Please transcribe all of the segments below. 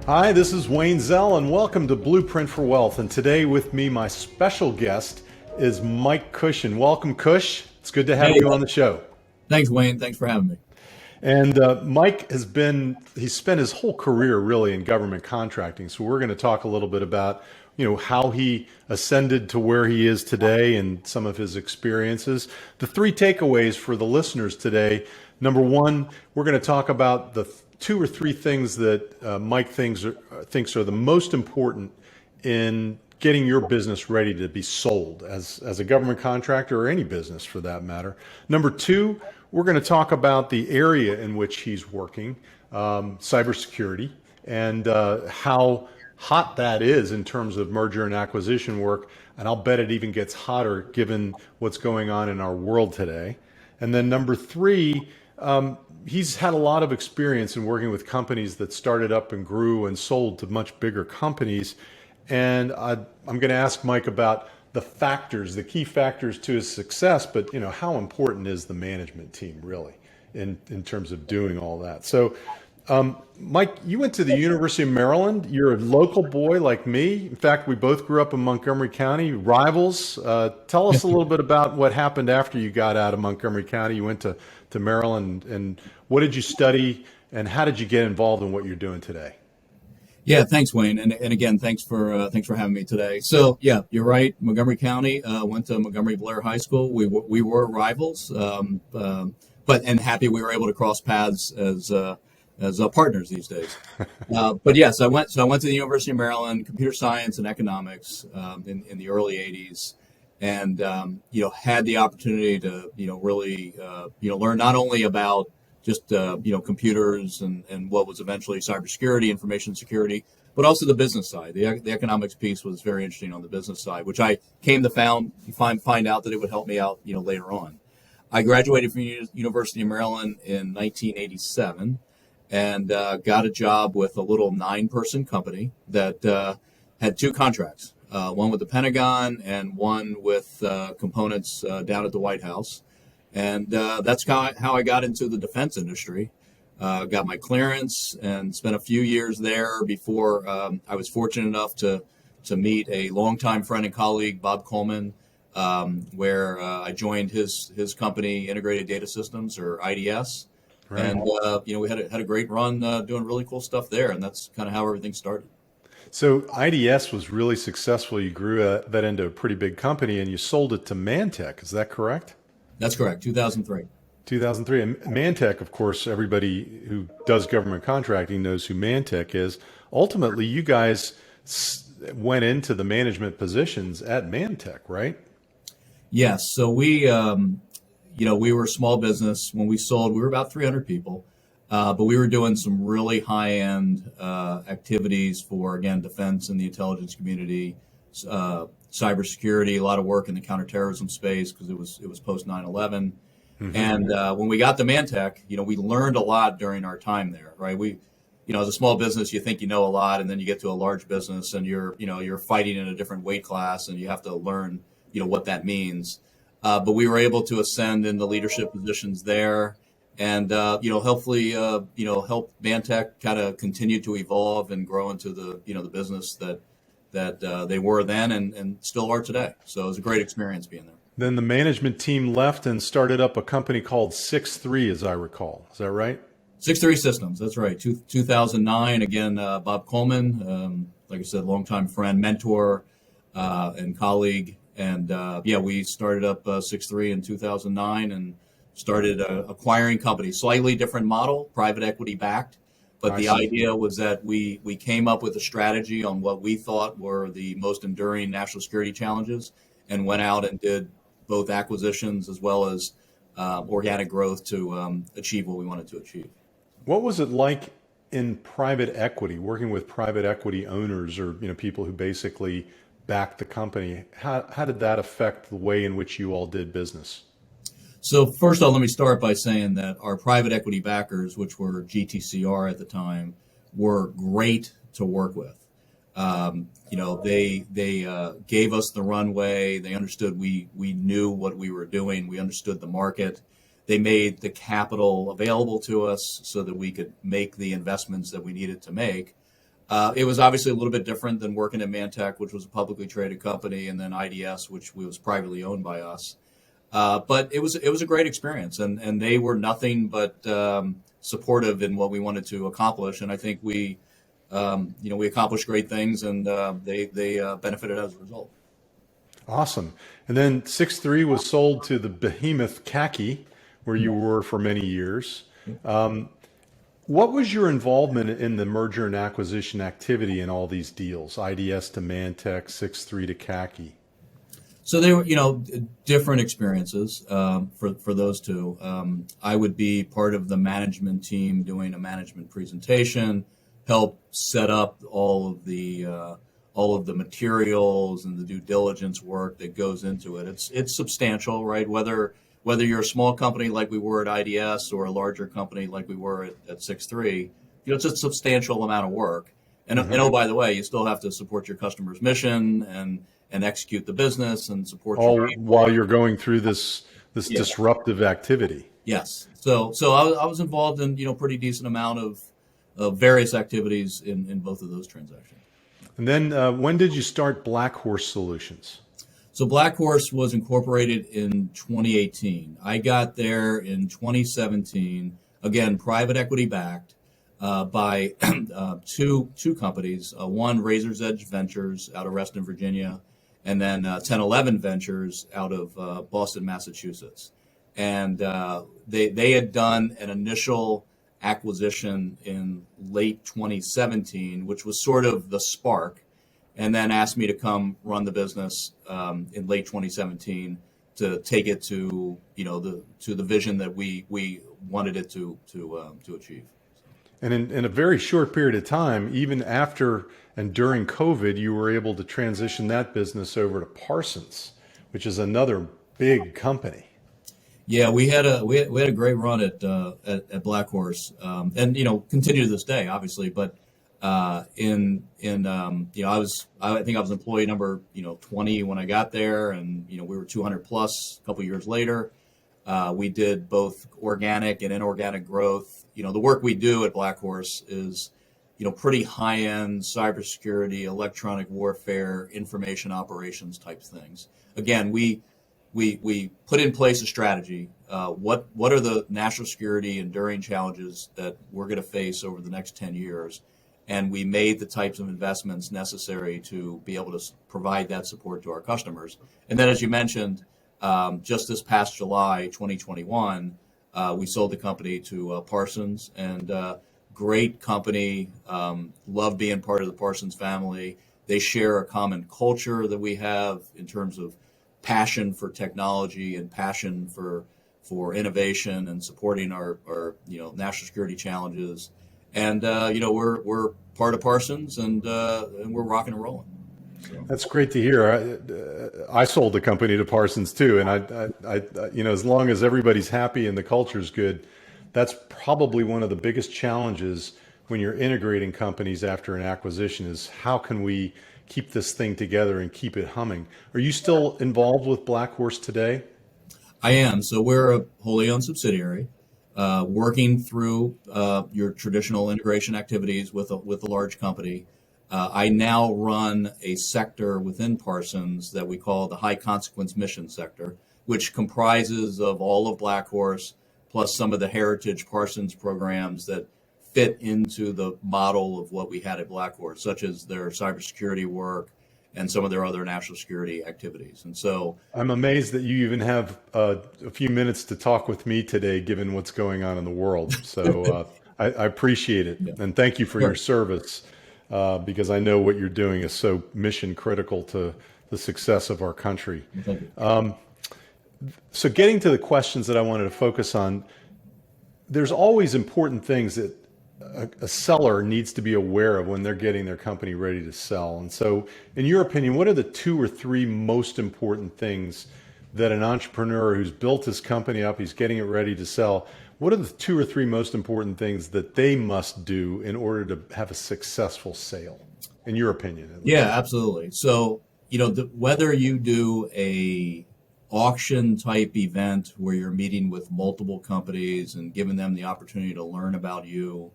Hi, this is Wayne Zell, and welcome to Blueprint for Wealth. And today with me, my special guest is Mike Kushin. Welcome, Kush. It's good to have you on the show. Thanks, Wayne. Thanks for having me. And Mike he's spent his whole career really in government contracting. So we're going to talk a little bit about, how he ascended to where he is today and some of his experiences. The three takeaways for the listeners today. Number one, we're going to talk about the two or three things that Mike thinks are the most important in getting your business ready to be sold as a government contractor or any business for that matter. Number two, we're going to talk about the area in which he's working, cybersecurity, and how hot that is in terms of merger and acquisition work. And I'll bet it even gets hotter given what's going on in our world today. And then number three, he's had a lot of experience in working with companies that started up and grew and sold to much bigger companies. And I'm going to ask Mike about the key factors to his success, but how important is the management team really in terms of doing all that? So, Mike, you went to the University of Maryland. You're a local boy like me. In fact, we both grew up in Montgomery County, rivals. Tell us a little bit about what happened after you got out of Montgomery County. You went to Maryland, and what did you study, and how did you get involved in what you're doing today? Yeah, thanks, Wayne, and again, thanks for having me today. So, yeah, you're right. Montgomery County, went to Montgomery Blair High School. We were rivals, but happy we were able to cross paths as partners these days. But yes, I went to the University of Maryland, computer science and economics in the early '80s. And, had the opportunity to, really, learn not only about just, computers and what was eventually cybersecurity, information security, but also the business side. The economics piece was very interesting on the business side, which I came to find out that it would help me out, later on. I graduated from University of Maryland in 1987 and got a job with a little 9-person company that had two contracts. One with the Pentagon and one with components down at the White House. And that's how I got into the defense industry. Got my clearance and spent a few years there before I was fortunate enough to meet a longtime friend and colleague, Bob Coleman, where I joined his company, Integrated Data Systems, or IDS. Right. And, we had a great run doing really cool stuff there. And that's kind of how everything started. So IDS was really successful. You grew that into a pretty big company, and you sold it to Mantech. Is that correct? That's correct. 2003. 2003. And Mantech, of course, everybody who does government contracting knows who Mantech is. Ultimately, you guys went into the management positions at Mantech, right? Yes. So we were a small business. When we sold, we were about 300 people. But we were doing some really high-end activities for, again, defense and the intelligence community, cybersecurity, a lot of work in the counterterrorism space because it was post 9/11. Mm-hmm. And when we got to Mantech, we learned a lot during our time there, right? We, as a small business, you think you know a lot, and then you get to a large business, and you're fighting in a different weight class, and you have to learn, what that means. But we were able to ascend in the leadership positions there. And, hopefully, help Mantech kind of continue to evolve and grow into the business that they were then and still are today. So it was a great experience being there. Then the management team left and started up a company called 6-3, as I recall. Is that right? 6-3 Systems. That's right. 2009, again, Bob Coleman, like I said, longtime friend, mentor, and colleague. And, we started up 6-3 in 2009 and started acquiring companies. Slightly different model, private equity backed. But the idea was that we came up with a strategy on what we thought were the most enduring national security challenges and went out and did both acquisitions as well as organic growth to achieve what we wanted to achieve. What was it like in private equity, working with private equity owners or people who basically backed the company? How did that affect the way in which you all did business? So first of all, let me start by saying that our private equity backers, which were GTCR at the time, were great to work with. They gave us the runway. They understood we knew what we were doing. We understood the market. They made the capital available to us so that we could make the investments that we needed to make. It was obviously a little bit different than working at Mantech, which was a publicly traded company, and then IDS, which was privately owned by us. But it was a great experience, and they were nothing but supportive in what we wanted to accomplish. And I think we accomplished great things, and they benefited as a result. Awesome. And then 6.3 was sold to the behemoth Khaki, where you were for many years. What was your involvement in the merger and acquisition activity in all these deals, IDS to Mantech, 6.3 to Khaki? So they were, different experiences for those two. I would be part of the management team doing a management presentation, help set up all of the materials and the due diligence work that goes into it. It's substantial, right? Whether you're a small company like we were at IDS or a larger company like we were at 6.3, it's a substantial amount of work. And oh, by the way, you still have to support your customer's mission and execute the business and support all while you're going through this disruptive activity. Yes. So I was involved in pretty decent amount of various activities in both of those transactions. And then when did you start BlackHorse Solutions? So BlackHorse was incorporated in 2018. I got there in 2017. Again, private equity backed by two companies. One, Razor's Edge Ventures out of Reston, Virginia, and then 1011 Ventures out of Boston, Massachusetts. And they had done an initial acquisition in late 2017, which was sort of the spark, and then asked me to come run the business in late 2017 to take it to the vision that we wanted it to achieve. And in a very short period of time, even after and during COVID, you were able to transition that business over to Parsons, which is another big company. Yeah, we had a great run at BlackHorse, and continue to this day, obviously. But I think I was employee number 20 when I got there, and we were 200 plus a couple years later. We did both organic and inorganic growth. The work we do at BlackHorse is pretty high end cybersecurity, electronic warfare, information operations type things. Again, we put in place a strategy. What are the national security enduring challenges that we're going to face over the next 10 years? And we made the types of investments necessary to be able to provide that support to our customers. And then, as you mentioned, just this past July 2021, we sold the company to Parsons, and great company. Love being part of the Parsons family. They share a common culture that we have in terms of passion for technology and passion for innovation and supporting our national security challenges. And we're part of Parsons, and we're rocking and rolling. So. That's great to hear. I sold the company to Parsons too, and I as long as everybody's happy and the culture's good, that's probably one of the biggest challenges when you're integrating companies after an acquisition is how can we keep this thing together and keep it humming. Are you still involved with BlackHorse today? I am. So we're a wholly owned subsidiary, working through your traditional integration activities with a large company. I now run a sector within Parsons that we call the High Consequence Mission Sector, which comprises of all of BlackHorse plus some of the heritage Parsons programs that fit into the model of what we had at BlackHorse, such as their cybersecurity work and some of their other national security activities. And so I'm amazed that you even have a few minutes to talk with me today, given what's going on in the world. So I appreciate it. Yeah. And thank you for your service, because I know what you're doing is so mission critical to the success of our country. Thank you. So getting to the questions that I wanted to focus on, there's always important things that a seller needs to be aware of when they're getting their company ready to sell. And so in your opinion, what are the 2 or 3 most important things that an entrepreneur who's built his company up, he's getting it ready to sell, what are the 2 or 3 most important things that they must do in order to have a successful sale? in your opinion, at Yeah, least? absolutely. So, whether you do a auction type event where you're meeting with multiple companies and giving them the opportunity to learn about you,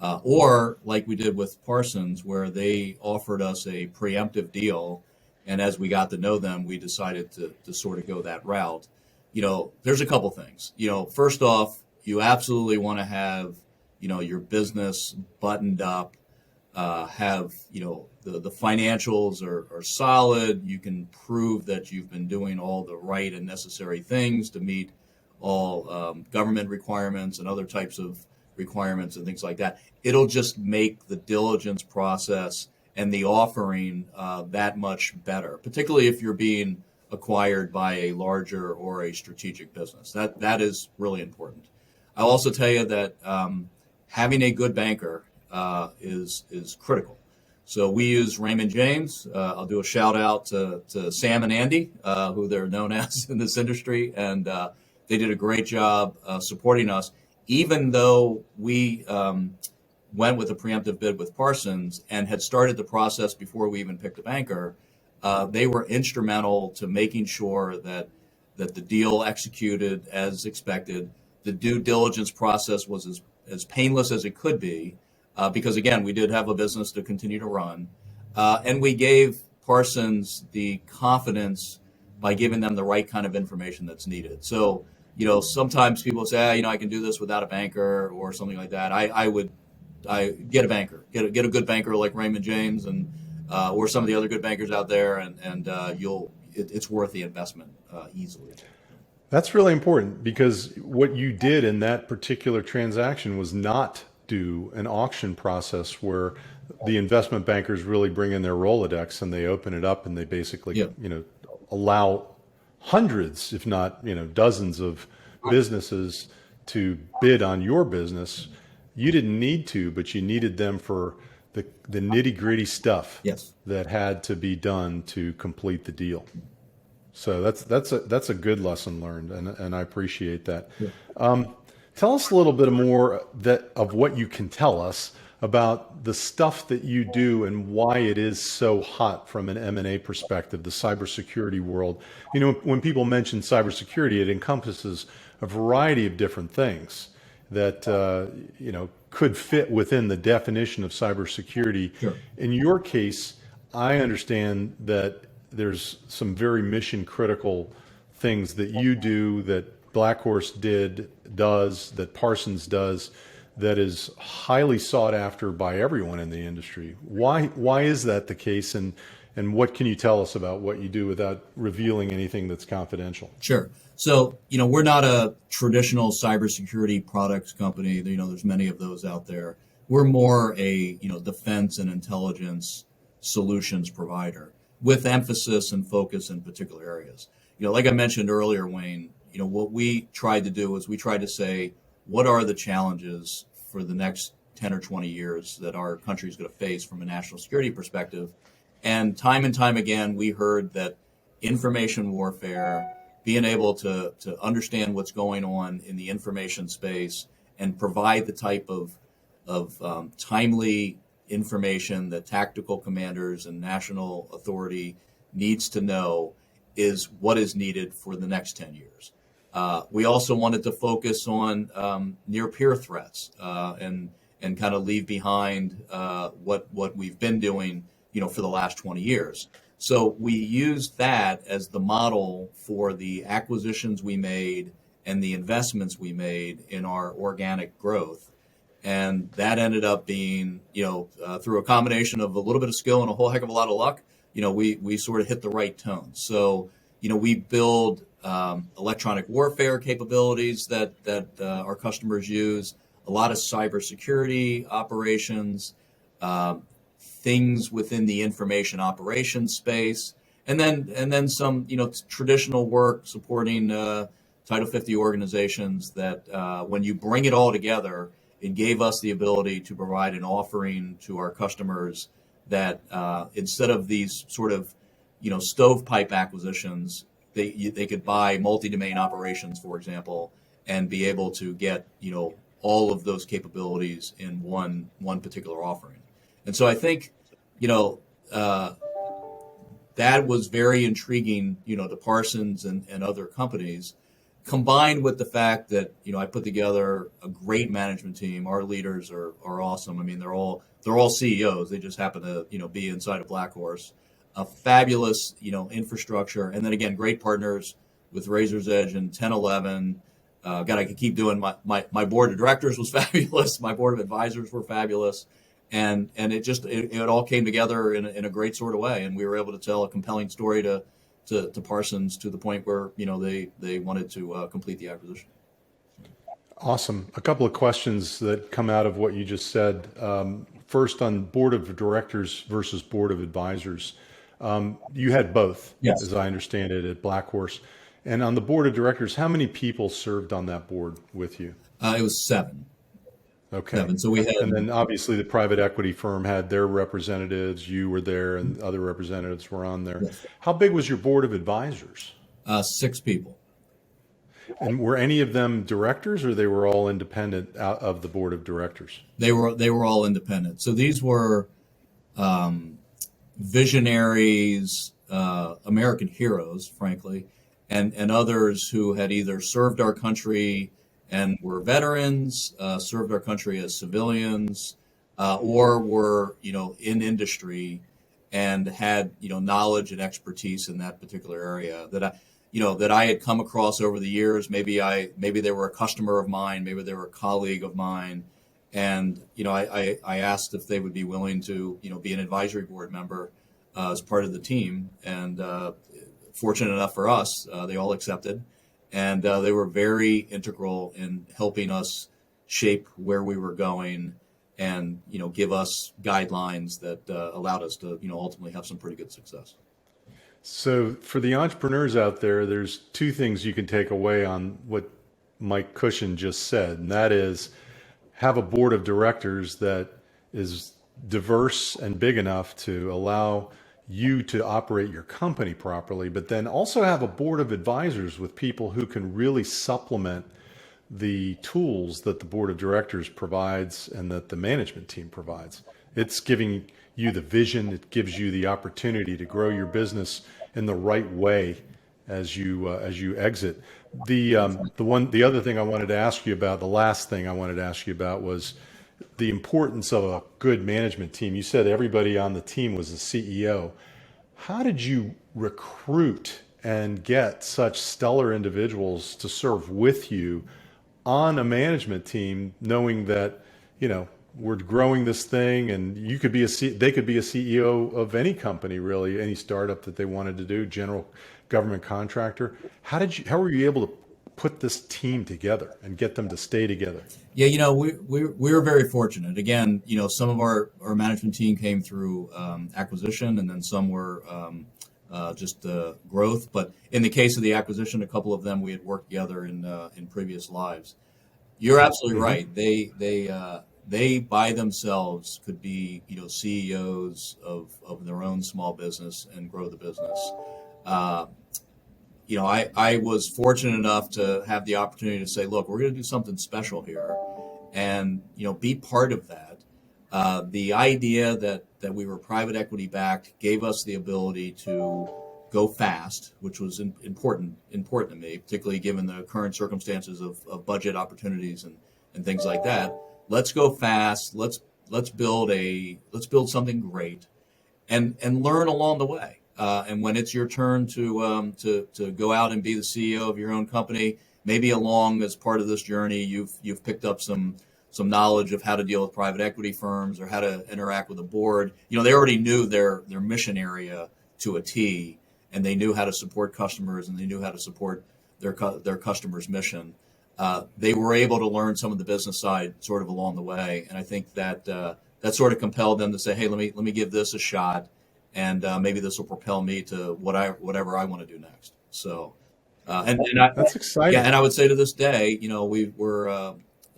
or like we did with Parsons, where they offered us a preemptive deal, and as we got to know them, we decided to sort of go that route. There's a couple things. First off, you absolutely want to have, your business buttoned up, have, the financials are solid. You can prove that you've been doing all the right and necessary things to meet all government requirements and other types of requirements and things like that. It'll just make the diligence process and the offering that much better, particularly if you're being acquired by a larger or a strategic business. That is really important. I'll also tell you that having a good banker is critical. So we use Raymond James. I'll do a shout out to Sam and Andy, who they're known as in this industry, and they did a great job supporting us, even though we went with a preemptive bid with Parsons and had started the process before we even picked a banker. They were instrumental to making sure that the deal executed as expected. The due diligence process was as painless as it could be, because again, we did have a business to continue to run, and we gave Parsons the confidence by giving them the right kind of information that's needed. So, sometimes people say, I can do this without a banker or something like that. I get a banker, get a good banker like Raymond James and or some of the other good bankers out there, and it's worth the investment easily. That's really important because what you did in that particular transaction was not do an auction process where the investment bankers really bring in their Rolodex and they open it up and they basically, Yeah. allow hundreds, if not, dozens of businesses to bid on your business. You didn't need to, but you needed them for the nitty gritty stuff Yes. that had to be done to complete the deal. So that's a good lesson learned, and I appreciate that. Yeah. Tell us a little bit more of what you can tell us about the stuff that you do and why it is so hot from an M&A perspective, the cybersecurity world. When people mention cybersecurity, it encompasses a variety of different things that could fit within the definition of cybersecurity. Sure. In your case, I understand that there's some very mission critical things that you do, that BlackHorse does, that Parsons does, that is highly sought after by everyone in the industry. Why is that the case, and what can you tell us about what you do without revealing anything that's confidential? Sure. So, we're not a traditional cybersecurity products company. There's many of those out there. We're more a, defense and intelligence solutions provider with emphasis and focus in particular areas. Like I mentioned earlier, Wayne, what we tried to do is we tried to say, what are the challenges for the next 10 or 20 years that our country is going to face from a national security perspective? And time again, we heard that information warfare, being able to understand what's going on in the information space and provide the type of timely information that tactical commanders and national authority needs to know is what is needed for the next 10 years. We also wanted to focus on near peer threats and kind of leave behind what we've been doing, for the last 20 years. So we used that as the model for the acquisitions we made and the investments we made in our organic growth. And that ended up being, through a combination of a little bit of skill and a whole heck of a lot of luck, we sort of hit the right tone. So, we build electronic warfare capabilities that our customers use, a lot of cybersecurity operations, things within the information operations space, and then some traditional work supporting Title 50 organizations that when you bring it all together, it gave us the ability to provide an offering to our customers that instead of these sort of stovepipe acquisitions, they could buy multi-domain operations, for example, and be able to get all of those capabilities in one particular offering. And so I think you know, that was very intriguing, to Parsons and other companies, combined with the fact that, I put together a great management team. Our leaders are awesome. I mean, they're all CEOs. They just happen to, be inside of BlackHorse. A fabulous, infrastructure. And then again, great partners with Razor's Edge and 1011. God, I could keep doing my board of directors was fabulous. My board of advisors were fabulous. And it all came together in a great sort of way. And we were able to tell a compelling story to Parsons to the point where, they wanted to complete the acquisition. Awesome. A couple of questions that come out of what you just said. First, on board of directors versus board of advisors. You had both, Yes. as I understand it, at BlackHorse. And on the board of directors, how many people served on that board with you? It was 7. Okay. 7. So we had, And then obviously the private equity firm had their representatives, you were there, and other representatives were on there. Yes. How big was your board of advisors? 6 people. And were any of them directors, or they were all independent out of the board of directors? They were all independent. So these were visionaries, American heroes, frankly, and others who had either served our country and were veterans, served our country as civilians, or were, in industry and had, knowledge and expertise in that particular area that I had come across over the years. Maybe they were a customer of mine, maybe they were a colleague of mine. And, I asked if they would be willing to, be an advisory board member as part of the team. And fortunate enough for us, they all accepted. And they were very integral in helping us shape where we were going and, give us guidelines that allowed us to, ultimately have some pretty good success. So for the entrepreneurs out there, there's 2 things you can take away on what Mike Kushin just said, and that is have a board of directors that is diverse and big enough to allow you to operate your company properly, but then also have a board of advisors with people who can really supplement the tools that the board of directors provides and that the management team provides. It's giving you the vision. It gives you the opportunity to grow your business in the right way as you exit. The other thing I wanted to ask you about, the last thing I wanted to ask you about was the importance of a good management team. You said everybody on the team was a CEO. How did you recruit and get such stellar individuals to serve with you on a management team, knowing that, we're growing this thing, and they could be a CEO of any company, really, any startup that they wanted to do, general government contractor. How were you able to put this team together and get them to stay together? Yeah, we were very fortunate. Again, some of our management team came through acquisition, and then some were just growth. But in the case of the acquisition, a couple of them we had worked together in previous lives. You're absolutely right. They by themselves could be, CEOs of their own small business and grow the business. I was fortunate enough to have the opportunity to say, look, we're going to do something special here and, be part of that. The idea that we were private equity backed gave us the ability to go fast, which was important to me, particularly given the current circumstances of budget opportunities and things like that. Let's go fast. Let's build something great and learn along the way. And when it's your turn to go out and be the CEO of your own company, maybe along as part of this journey, you've picked up some knowledge of how to deal with private equity firms or how to interact with a board. They already knew their mission area to a T, and they knew how to support customers, and they knew how to support their customers' mission. They were able to learn some of the business side sort of along the way, and I think that sort of compelled them to say, "Hey, let me give this a shot, and maybe this will propel me to whatever I want to do next." So, That's exciting. Yeah, and I would say to this day, we're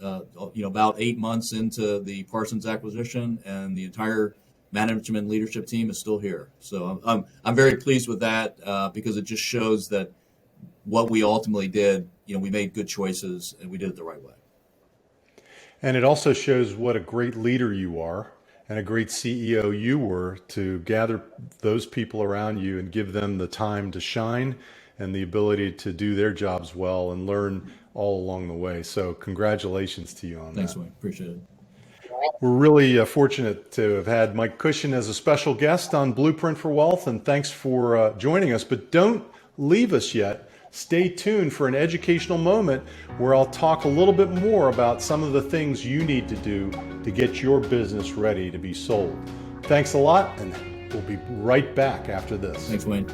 about 8 months into the Parsons acquisition, and the entire management leadership team is still here. So I'm very pleased with that because it just shows that what we ultimately did, we made good choices and we did it the right way. And it also shows what a great leader you are and a great CEO you were to gather those people around you and give them the time to shine and the ability to do their jobs well and learn all along the way. So congratulations to you on Thanks, that. Wayne. Appreciate it. We're really fortunate to have had Mike Kushin as a special guest on Blueprint for Wealth, and thanks for joining us. But don't leave us yet. Stay tuned for an educational moment where I'll talk a little bit more about some of the things you need to do to get your business ready to be sold. Thanks a lot, and we'll be right back after this. Thanks, Wayne.